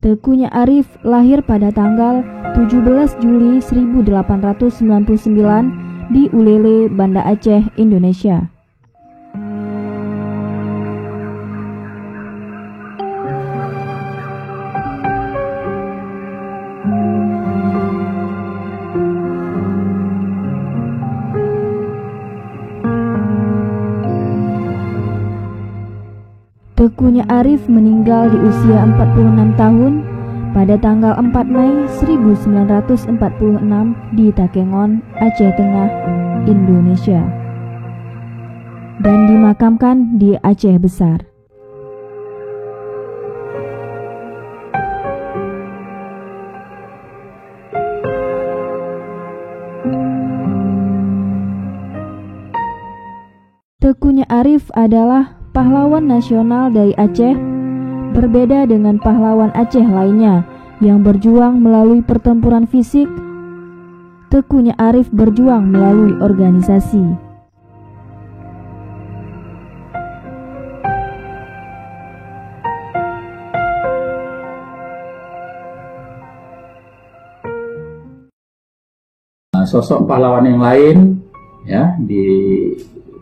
Teukunya Arif lahir pada tanggal 17 Juli 1899 di Ulele, Banda Aceh, Indonesia. Teukunya Arif meninggal di usia 46 tahun pada tanggal 4 Mei 1946 di Takengon, Aceh Tengah, Indonesia, dan dimakamkan di Aceh Besar. Teukunya Arif adalah pahlawan nasional dari Aceh, berbeda dengan pahlawan Aceh lainnya yang berjuang melalui pertempuran fisik. Teukunya Arif berjuang melalui organisasi. Sosok pahlawan yang lain ya di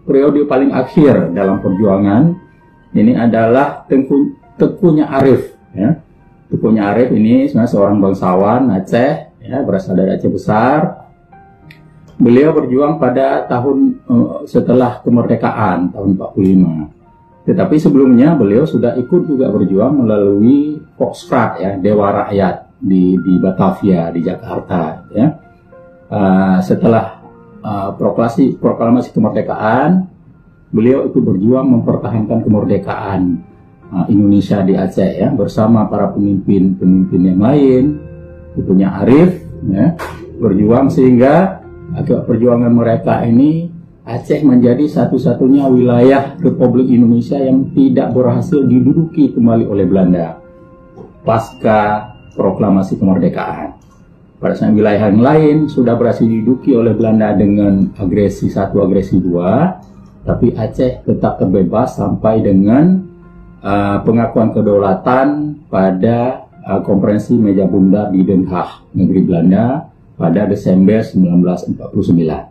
periode paling akhir dalam perjuangan ini adalah Teukunya Arif ya. Teukunya Arif ini sebenarnya seorang bangsawan Aceh ya, berasal dari Aceh Besar. Beliau berjuang pada tahun setelah kemerdekaan tahun 45. Tetapi sebelumnya beliau sudah ikut juga berjuang melalui Volksraad ya, Dewa Rakyat di Batavia di Jakarta ya. Setelah proklamasi kemerdekaan, beliau ikut berjuang mempertahankan kemerdekaan Indonesia di Aceh ya, bersama para pemimpin yang lain. Teukunya Arif ya, berjuang sehingga akibat perjuangan mereka ini Aceh menjadi satu-satunya wilayah Republik Indonesia yang tidak berhasil diduduki kembali oleh Belanda pasca proklamasi kemerdekaan. Pada saat wilayah yang lain sudah berhasil diduduki oleh Belanda dengan agresi 1, agresi 2, tapi Aceh tetap terbebas sampai dengan pengakuan kedaulatan pada konferensi Meja Bundar di Den Haag, negeri Belanda pada Desember 1949.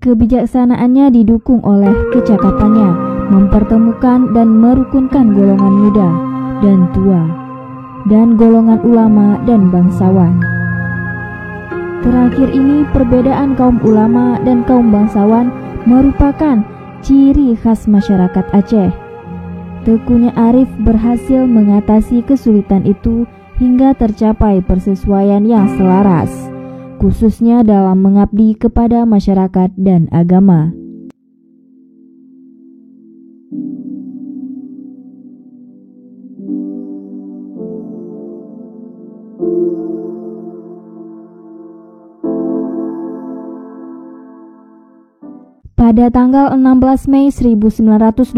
Kebijaksanaannya didukung oleh kecakapannya mempertemukan dan merukunkan golongan muda dan tua, dan golongan ulama dan bangsawan. Terakhir ini, perbedaan kaum ulama dan kaum bangsawan merupakan ciri khas masyarakat Aceh. Teukunya Arif berhasil mengatasi kesulitan itu hingga tercapai persesuaian yang selaras, khususnya dalam mengabdi kepada masyarakat dan agama. Pada tanggal 16 Mei 1927,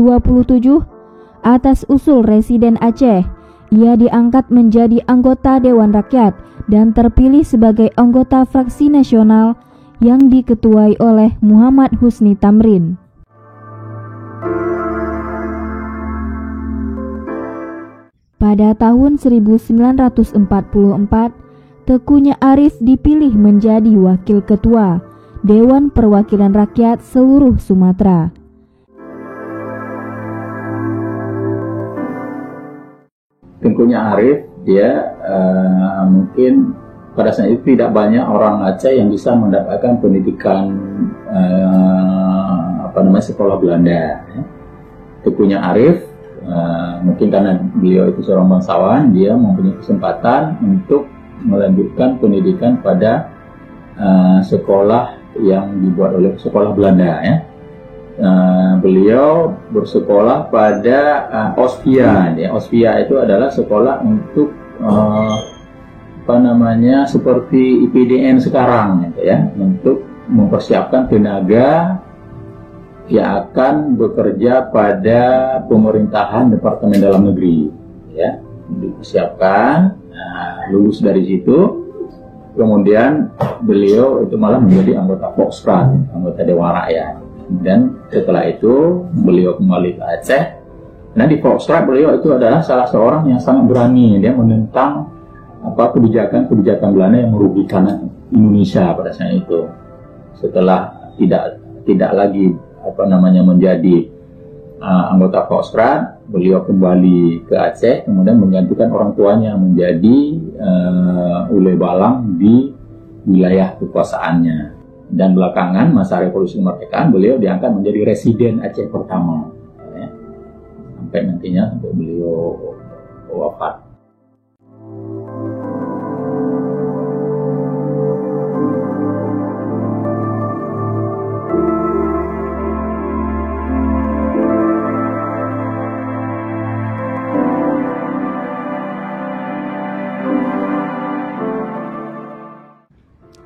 atas usul Residen Aceh, ia diangkat menjadi anggota Dewan Rakyat dan terpilih sebagai anggota fraksi nasional yang diketuai oleh Muhammad Husni Tamrin. Pada tahun 1944, Teukunya Arif dipilih menjadi wakil ketua Dewan Perwakilan Rakyat seluruh Sumatera. Teukunya Arif, dia mungkin pada saat itu tidak banyak orang Aceh yang bisa mendapatkan pendidikan sekolah Belanda. Teukunya Arif Mungkin karena beliau itu seorang bangsawan, dia mempunyai kesempatan untuk melanjutkan pendidikan pada sekolah yang dibuat oleh sekolah Belanda, ya. Beliau bersekolah pada Osvia. Ya. Osvia itu adalah sekolah untuk seperti IPDN sekarang, gitu ya, untuk mempersiapkan tenaga yang akan bekerja pada pemerintahan Departemen Dalam Negeri, ya, dipersiapkan. Lulus dari situ, kemudian beliau itu malah menjadi anggota Volksrat, anggota Dewan Rakyat. Dan setelah itu beliau kembali ke Aceh. Nah, di Volksrat beliau itu adalah salah seorang yang sangat berani, dia menentang kebijakan Belanda yang merugikan Indonesia pada saat itu. Setelah tidak lagi menjadi anggota Volksrat, beliau kembali ke Aceh, kemudian menggantikan orang tuanya menjadi Ule Balang di wilayah kekuasaannya. Dan belakangan masa revolusi kemerdekaan beliau diangkat menjadi residen Aceh pertama, ya, sampai beliau wafat.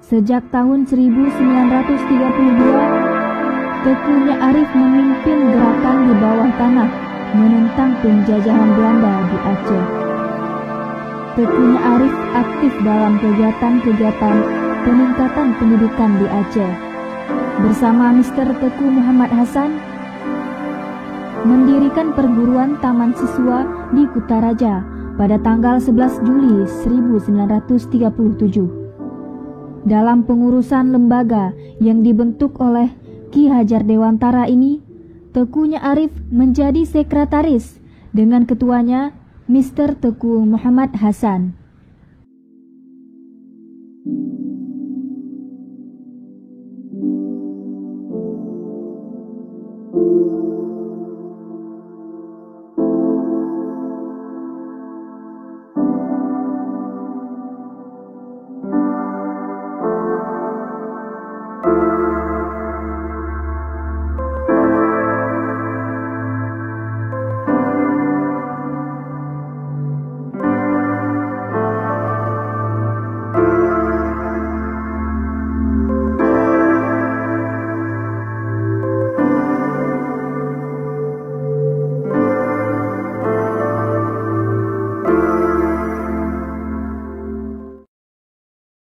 Sejak tahun 1932, Teuku Arif memimpin gerakan di bawah tanah menentang penjajahan Belanda di Aceh. Teuku Arif aktif dalam kegiatan-kegiatan peningkatan pendidikan di Aceh. Bersama Mr. Teuku Muhammad Hasan, mendirikan perguruan taman siswa di Kutaraja pada tanggal 11 Juli 1937. Dalam pengurusan lembaga yang dibentuk oleh Ki Hajar Dewantara ini, Teuku Arif menjadi sekretaris dengan ketuanya Mr. Teuku Muhammad Hasan.